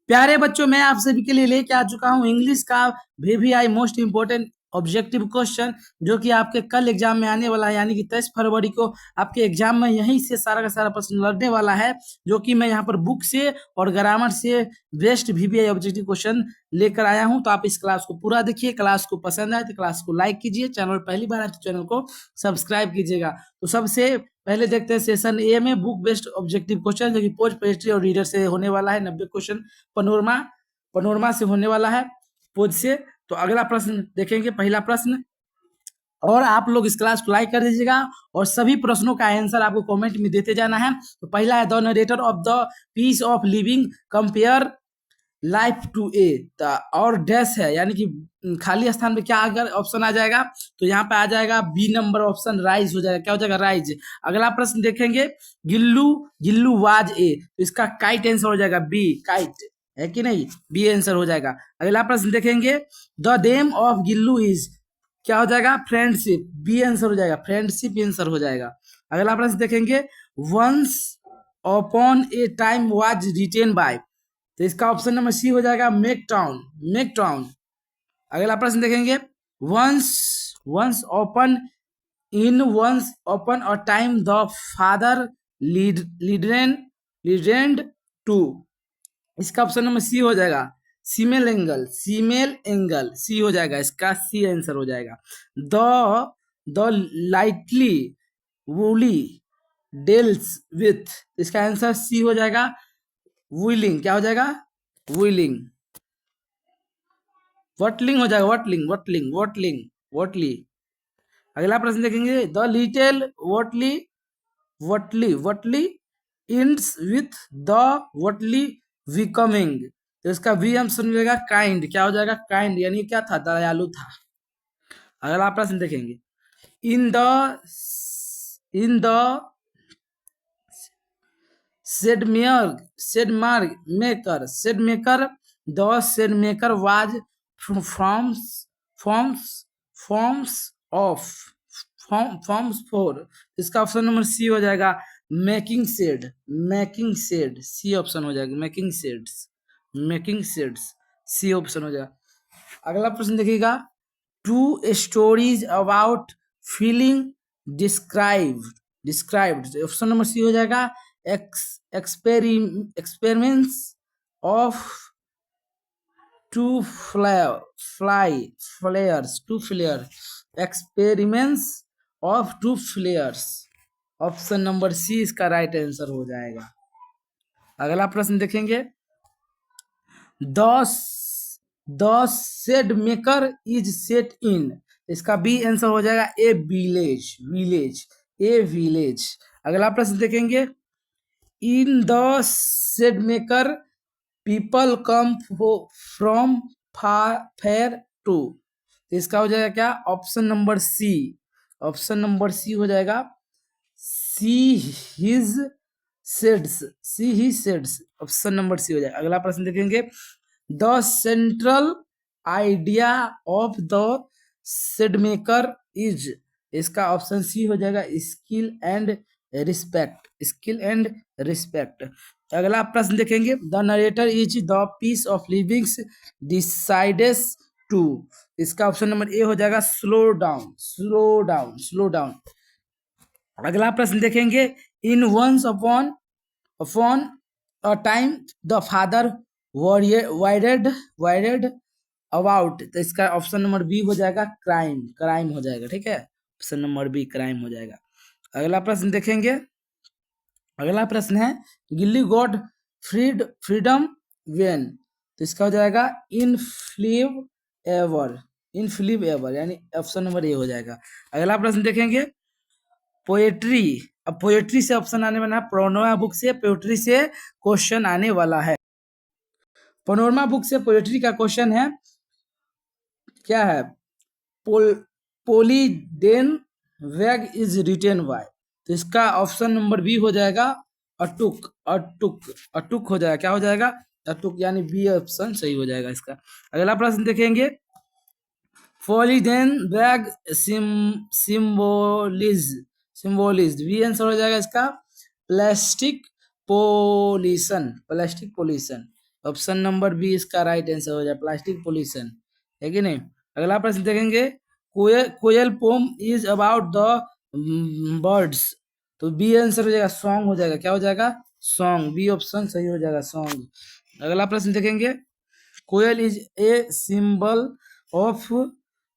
प्यारे बच्चों, मैं आप सभी के लिए लेके आ चुका हूँ इंग्लिश का VVI most important objective question, जो कि आपके कल एग्जाम में आने वाला है, यानी कि 23 फरवरी को आपके एग्जाम में यहीं से सारा का सारा प्रश्न लड़ने वाला है। जो कि मैं यहाँ पर बुक से और ग्रामर से बेस्ट VVI ऑब्जेक्टिव क्वेश्चन लेकर आया हूँ। तो आप इस क्लास को पूरा देखिए, क्लास को पसंद आए तो क्लास को लाइक कीजिए, चैनल पहली बार आए तो चैनल को सब्सक्राइब कीजिएगा। तो सबसे पहले देखते हैं सेशन ए में बुक बेस्ड ऑब्जेक्टिव क्वेश्चन, जो कि पोस्ट पेस्ट्री और रीडर से होने वाला है। 90 क्वेश्चन पनोरमा पनोरमा से होने वाला है, पोज से। तो अगला प्रश्न देखेंगे, पहला प्रश्न। और आप लोग इस क्लास को लाइक कर दीजिएगा और सभी प्रश्नों का आंसर आपको कमेंट में देते जाना है। तो पहला है, the narrator of the piece of living compare life to a. और डैश है, यानी कि खाली स्थान पे क्या अगर ऑप्शन आ जाएगा, तो यहाँ पे आ जाएगा बी नंबर ऑप्शन, राइज हो जाएगा। क्या हो जाएगा? राइज। अगला प्रश्न देखेंगे, गिल्लू गिल्लू वाज ए, तो इसका काइट आंसर हो जाएगा बी, काइट है कि नहीं? बी आंसर हो जाएगा। अगला प्रश्न देखेंगे, the name of Gillu is, क्या हो जाएगा? फ्रेंडशिप, बी आंसर हो जाएगा, फ्रेंडशिप आंसर हो जाएगा। अगला प्रश्न देखेंगे, once upon a time was written by, तो इसका ऑप्शन नंबर सी हो जाएगा, मेक टाउन, मेक टाउन। अगला प्रश्न देखेंगे, once once open a time the father leaded to, इसका ऑप्शन नंबर सी हो जाएगा, सीमेल एंगल, सीमेल एंगल, सी हो जाएगा, इसका सी आंसर हो जाएगा। The lightly woolly deals with, इसका आंसर सी हो जाएगा, विलिंग। क्या हो जाएगा? विलिंग। वटलिंग हो जाएगा, वटलिंग वटलिंग वटलिंग वटली। अगला प्रश्न देखेंगे, द लिटिल वटली वटली वटली इंड्स विथ द वटली बिकमिंग, तो इसका वी हम सुनिएगा, काइंड। क्या हो जाएगा? काइंड, यानी क्या था? दयालु था। अगला प्रश्न देखेंगे, in the in the sad maker the sad maker was froms forms forms of forms four, इसका ऑप्शन नंबर सी हो जाएगा, making said, making said, C option हो जाएगा, making saids, making saids, C option हो जाएगा। अगला प्रश्न देखिएगा, two stories about feeling described described, option number C हो जाएगा, experiments of two flares, experiments of two flares, option number C इसका राइट आंसर हो जाएगा। अगला प्रश्न देखेंगे, the sad maker is set in, इसका बी आंसर हो जाएगा, a village, village, a village. अगला प्रश्न देखेंगे, in the sad maker people come from fair to, इसका हो जाएगा क्या? Option number C, option number C हो जाएगा, C his sheds, C he sheds, option number C हो जाएगा। अगला प्रश्न देखेंगे, the central idea of the sad maker is, इसका ऑप्शन सी हो जाएगा, skill and respect, skill and respect. अगला प्रश्न देखेंगे, the narrator is the piece of livings decides to, इसका ऑप्शन नंबर ए हो जाएगा, slow down, slow down, slow down. अगला प्रश्न देखेंगे, in once upon upon a time the father wired about, तो इसका ऑप्शन नंबर बी हो जाएगा, क्राइम, क्राइम हो जाएगा। ठीक है, ऑप्शन नंबर बी क्राइम हो जाएगा। अगला प्रश्न देखेंगे, अगला प्रश्न है, गिल्ली गॉड फ्रीडम वेन, तो इसका हो जाएगा, इनफ्लिव एवर, इनफ्लिव एवर, यानी ऑप्शन नंबर ए हो जाएगा। अगला प्रश्न देखेंगे, पोएट्री, अब पोएट्री से ऑप्शन आने वाला है, प्रोनोमा बुक से पोएट्री से क्वेश्चन आने वाला है। पनोरमा बुक से पोएट्री का क्वेश्चन है, क्या है? पोलीडेन वैग इज रिटेन बाय, तो इसका ऑप्शन नंबर बी हो जाएगा, अटुक, अटुक, अटुक हो जाएगा। क्या हो जाएगा? अटुक, यानी बी ऑप्शन सही हो जाएगा इसका। अगला प्रश्न देखेंगे, पोलीडेन वैग सिम्बोलिज, बी आंसर हो जाएगा इसका, plastic pollution, plastic pollution, option number B इसका राइट आंसर हो जाए, प्लास्टिक पोल्यूशन, है कि नहीं। अगला प्रश्न देखेंगे, koel poem is about the birds, तो बी आंसर हो जाएगा सॉन्ग हो जाएगा, क्या हो जाएगा सॉन्ग, बी ऑप्शन सही हो जाएगा सॉन्ग। अगला प्रश्न देखेंगे, कोयल इज ए सिंबल ऑफ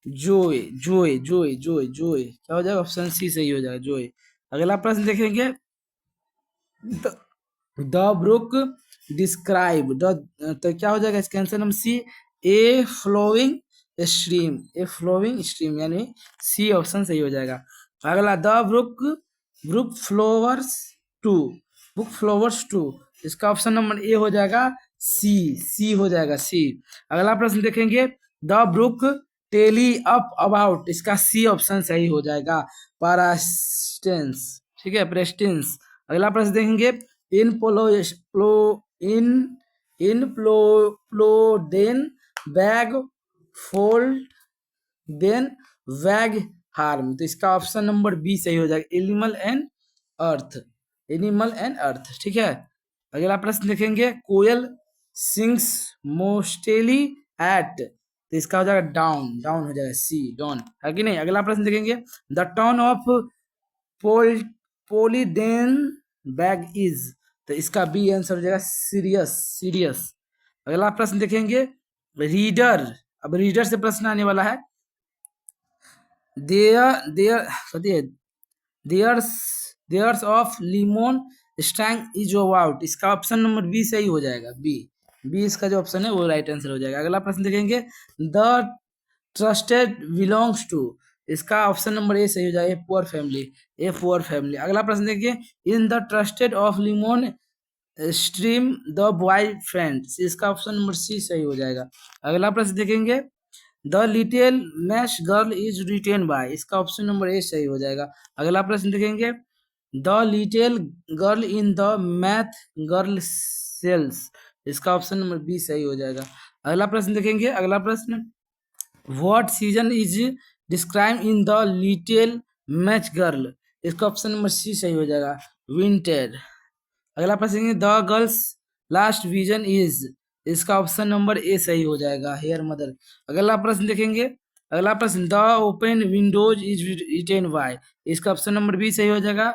जोय, जोय जोय जोय जोय, क्या हो जाएगा ऑप्शन सी सही हो जाएगा जोय। अगला प्रश्न देखेंगे, द ब्रुक डिस्क्राइब द, तो क्या हो जाएगा इसका answer number C, a flowing stream, a flowing stream यानी सी ऑप्शन सही हो जाएगा। अगला, the brook brook flowers to, book flowers to, इसका ऑप्शन नंबर ए हो जाएगा सी, सी हो जाएगा सी। अगला प्रश्न देखेंगे, the brook telly up about, इसका सी ऑप्शन सही हो जाएगा, पारास्टेंस, ठीक है प्रेस्टेंस। अगला प्रश्न देखेंगे, इन प्लो इन प्लोडेन बैग फोल्ड देन वैग हार्म, तो इसका ऑप्शन नंबर बी सही हो जाएगा, animal and earth, animal and earth, ठीक है। अगला प्रश्न देखेंगे, कोयल सिंग्स मोस्टली एट, तो इसका हो जाएगा डाउन, डाउन हो जाएगा सी डाउन, है कि नहीं। अगला प्रश्न देखेंगे, द टाउन ऑफ पोलीडेन बैग इज, तो इसका बी आंसर हो जाएगा सीरियस, सीरियस। अगला प्रश्न देखेंगे, रीडर, अब रीडर से प्रश्न आने वाला है, there there there's there's of lemon स्टैंग इज अबाउट, इसका ऑप्शन नंबर बी सही हो जाएगा, बी, बी इसका जो ऑप्शन है वो राइट आंसर हो जाएगा। अगला प्रश्न देखेंगे, द ट्रस्टेड बिलोंग्स टू, इसका ऑप्शन नंबर ए सही हो जाएगा, poor family, a poor family. अगला प्रश्न देखिए, in the trusted of lemon stream the boy friends, इसका ऑप्शन नंबर सी सही हो जाएगा। अगला प्रश्न देखेंगे, the little match girl is written by, इसका ऑप्शन नंबर ए सही हो जाएगा। अगला प्रश्न देखेंगे, the little girl in the match girl sells, इसका ऑप्शन नंबर बी सही हो जाएगा। अगला प्रश्न देखेंगे, अगला प्रश्न, what season is describe in the little match girl, इसका ऑप्शन नंबर सी सही हो जाएगा, विंटर। अगला प्रश्न, the girls last vision is, इसका ऑप्शन नंबर ए सही हो जाएगा, हेयर मदर। अगला प्रश्न देखेंगे, अगला प्रश्न, the open windows is written by, इसका ऑप्शन नंबर बी सही हो जाएगा,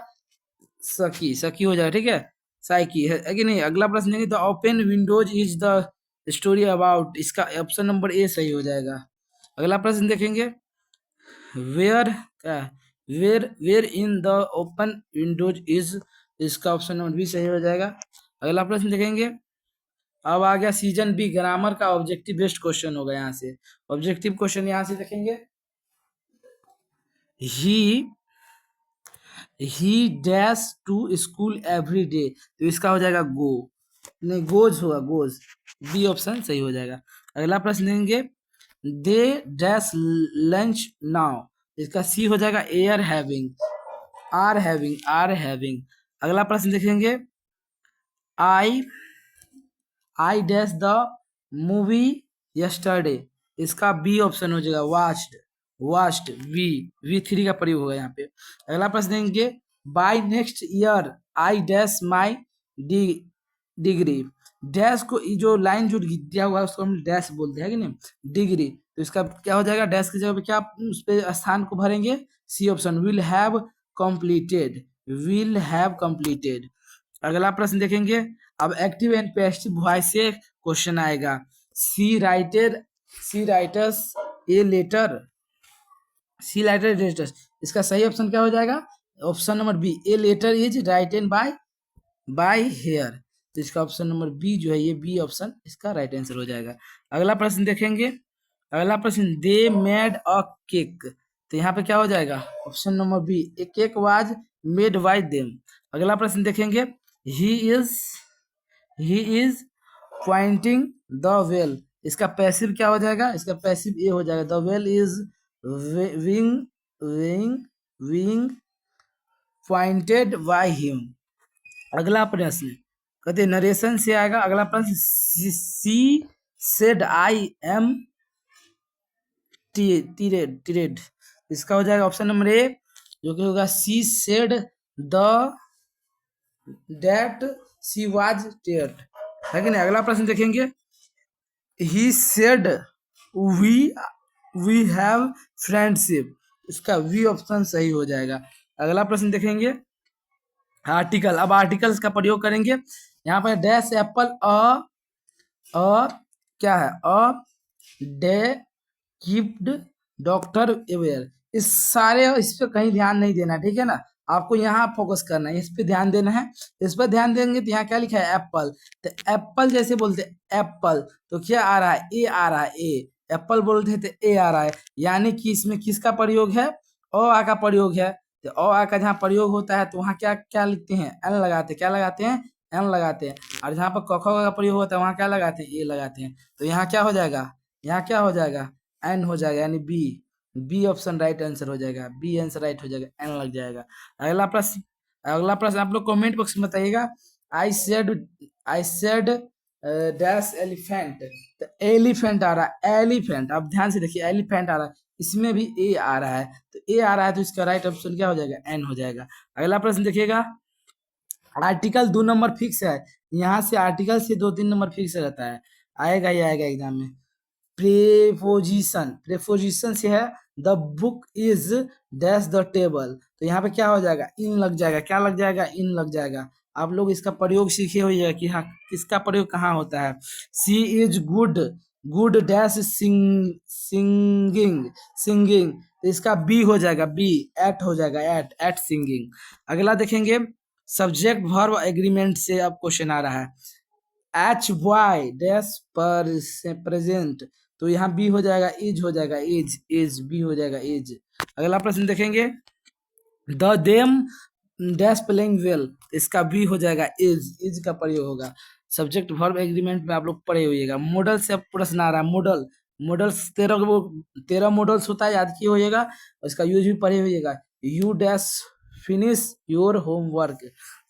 सकी, सकी हो जाएगा, ठीक है साइकी, है कि नहीं। अगला प्रश्न देखेंगे, the open windows is the story about, इसका ऑप्शन नंबर ए सही हो जाएगा। अगला प्रश्न देखेंगे, where where in the open windows is, इसका ऑप्शन नंबर बी सही हो जाएगा। अगला प्रश्न देखेंगे, अब आ गया सीजन बी ग्रामर का ऑब्जेक्टिव बेस्ड क्वेश्चन होगा, यहाँ से ऑब्जेक्टिव क्वेश्चन यहाँ से देखेंगे, he dash to school every day, तो इसका हो जाएगा गो, नहीं गोज होगा, गोज, बी ऑप्शन सही हो जाएगा। अगला प्रश्न देंगे, दे डैश लंच नाउ, इसका सी हो जाएगा, are having, are having, are having. अगला प्रश्न देखेंगे, I I dash the movie yesterday, इसका बी ऑप्शन हो जाएगा, वाच्ड, वाच्ड, वी थ्री का प्रयोग होगा यहाँ पे। अगला प्रश्न देंगे, by next year I dash my degree, dash को जो लाइन जो दिया हुआ है उसको हम डैश बोलते हैं कि नहीं, डिग्री, तो इसका क्या हो जाएगा, डैश की जगह पे क्या उस पे स्थान को भरेंगे, C option, will have completed, will have completed. अगला प्रश्न देखेंगे, अब एक्टिव एंड पैसिव वॉइस से क्वेश्चन आएगा, she writers a letter, she writer letters, इसका सही ऑप्शन क्या हो जाएगा, option number B, a letter is written by her, तो इसका ऑप्शन नंबर बी जो है ये बी ऑप्शन इसका राइट आंसर हो जाएगा। अगला प्रश्न देखेंगे, अगला प्रश्न, दे मेड अ केक, तो यहाँ पे क्या हो जाएगा, option number B, a cake was made by them. अगला प्रश्न देखेंगे, he is pointing the well, इसका पैसिव क्या हो जाएगा, इसका पैसिव ए हो जाएगा, the well is being being being pointed by him. अगला प्रश्न कहते नरेशन से आएगा। अगला प्रश्न, सी सेड आई एम टीरेड, इसका हो जाएगा ऑप्शन नंबर ए, जो कि होगा she said the that she was tired, है कि नहीं। अगला प्रश्न देखेंगे, he said we we have friendship, इसका वी ऑप्शन सही हो जाएगा। अगला प्रश्न देखेंगे, आर्टिकल। अब आर्टिकल्स का प्रयोग करेंगे। यहाँ पर डैश एप्पल अ क्या है, a day keeped doctor aware. इस सारे इस पे कहीं ध्यान नहीं देना, ठीक है ना, आपको यहाँ फोकस करना है, इस पे ध्यान देना है। इस पर ध्यान देंगे तो यहाँ क्या लिखा है, एप्पल। तो एप्पल जैसे बोलते एप्पल, तो क्या आ रहा है, ए आ रहा है, ए। एप्पल बोलते हैं तो ए आ रहा है, यानी कि इसमें किसका प्रयोग है, अ आ का प्रयोग है। तो अ आ का जहाँ प्रयोग होता है तो वहाँ क्या क्या लिखते हैं, एन लगाते हैं। क्या लगाते हैं, एन लगाते हैं। और जहाँ पर क ख का प्रयोग होता है वहाँ क्या लगाते हैं, ए लगाते हैं। तो यहाँ क्या हो जाएगा, यहाँ क्या हो जाएगा, एन हो जाएगा, यानी B. B option right answer हो जाएगा, बी आंसर राइट हो जाएगा, एन लग जाएगा। अगला प्रश्न, अगला प्रश्न आप लोग कमेंट बॉक्स में बताइएगा। आई सेड डैश एलिफेंट, तो एलिफेंट आ रहा है, एलिफेंट। आप ध्यान से देखिए, एलिफेंट आ रहा है, इसमें भी ए आ रहा है, तो ए आ रहा है तो इसका राइट ऑप्शन क्या हो जाएगा, एन हो जाएगा। अगला प्रश्न देखिएगा, आर्टिकल 2 नंबर फिक्स है, यहाँ से आर्टिकल से 2-3 नंबर फिक्स रहता है, आएगा ही आएगा एग्जाम में। प्रेपोजिशन, प्रेपोजिशन से है, the book is dash the table, तो यहाँ पे क्या हो जाएगा, इन लग जाएगा। क्या लग जाएगा, इन लग जाएगा। आप लोग इसका प्रयोग सीखे हुए हैं कि हाँ किसका प्रयोग कहाँ होता है। She is good, good dash singing, singing, तो इसका बी हो जाएगा, बी। एट हो जाएगा, एट, एट सिंगिंग। अगला देखेंगे, सब्जेक्ट वर्ब एग्रीमेंट से अब क्वेश्चन आ रहा है। एच वाई डैश पर प्रेजेंट, तो यहाँ बी हो जाएगा, इज हो जाएगा, इज बी हो जाएगा, इज। अगला प्रश्न देखेंगे, the them dash playing well, इसका बी हो जाएगा, इज का प्रयोग होगा। सब्जेक्ट वर्ब एग्रीमेंट में आप लोग पढ़े होइएगा। मॉडल से अब प्रश्न आ रहा है, मॉडल, मॉडल्स 13 मॉडल्स होता है, याद किए होइएगा, उसका यूज भी पढ़े होइएगा। You dash finish your homework,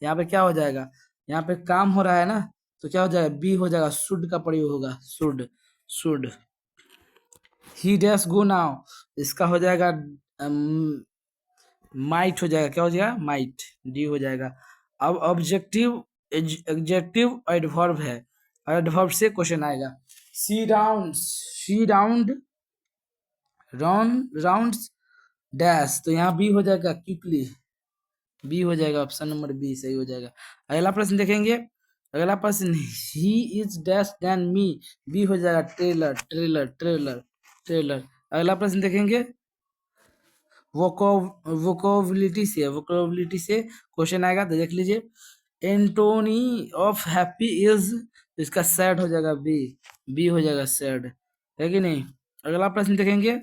यहाँ पे क्या हो जाएगा, यहाँ पे काम हो रहा है ना, तो क्या हो जाएगा, बी हो जाएगा, शुड का प्रयोग होगा, should, should. He dash go now, इसका हो जाएगा माइट हो जाएगा, क्या हो जाएगा, माइट, डी हो जाएगा। अब ऑब्जेक्टिव एडजेक्टिव एडवर्ब है, एडवर्ब से क्वेश्चन आएगा। She round, she round, rounds dash, तो यहाँ बी हो जाएगा, क्विकली, बी हो जाएगा, ऑप्शन नंबर बी सही हो जाएगा। अगला प्रश्न देखेंगे, अगला प्रश्न, he is dash then me, B हो जाएगा, ट्रेलर, ट्रेलर, ट्रेलर, ट्रेलर। अगला प्रश्न देखेंगे, वोकोबिलिटी से क्वेश्चन आएगा, तो देख लीजिए। एंटोनी ऑफ हैप्पी इज, इसका सैड हो जाएगा, बी, बी हो जाएगा, सैड, है कि नहीं। अगला प्रश्न देखेंगे,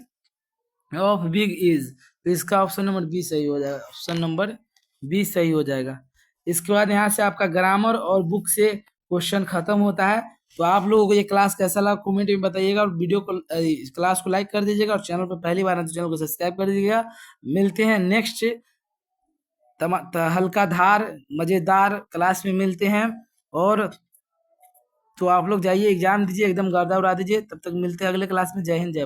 ऑफ बिग इज, तो इसका ऑप्शन नंबर बी सही हो जाएगा, ऑप्शन नंबर बी सही हो जाएगा। इसके बाद यहाँ से आपका ग्रामर और बुक से क्वेश्चन खत्म होता है। तो आप लोगों को ये क्लास कैसा लगा कमेंट में बताइएगा, और वीडियो को इस क्लास को लाइक कर दीजिएगा, और चैनल पर पहली बार है तो चैनल को सब्सक्राइब कर दीजिएगा। मिलते हैं नेक्स्ट हल्का धार मजेदार क्लास में मिलते हैं। और तो आप लोग जाइए एग्जाम दीजिए, एकदम गर्दा उड़ा दीजिए। तब तक मिलते हैं अगले क्लास में। जय हिंद, जय भारत।